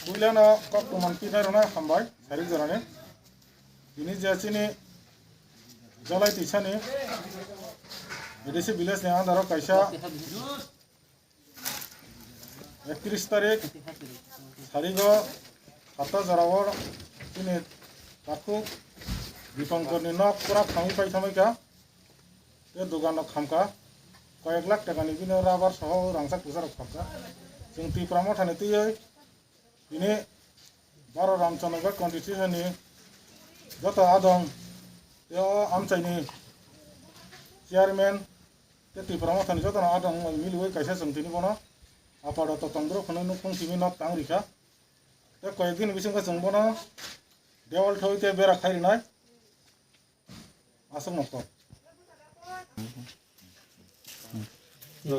Bulan kok teman kita rona hambai hari jorane ini jasini jalai tisha ni medisi bilas ni andaro kaisa 31 tarik harigo kata jarawar ini taku dipangkor ni nok pura kami pai samai ka ये दुकान nok hamka কয়েক লাখ টাকা নি বিনো rubber সহ রাংসাক পুসার খামকা जों ती प्रामो थाने तीयै ini baro ramchandra constitution ni joto adong yo amchaini chairman te ti pramo thani joto adong milwoi kaisa sumtini bono apado to tongdro khono nukung timi nok tang rikha te koyekdin bising ka jungbono dewal thoite bera khairi nai asung nokto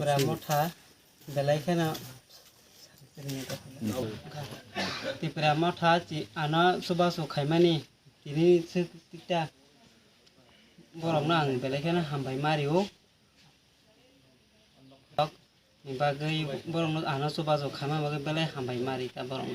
pramo tha belai khana Tipra mata ci ana subasu khaimani tini kita borong nang belekana hambai mario tok ni bagai borong ana subasu khaima bagai belai hambai mari ta borong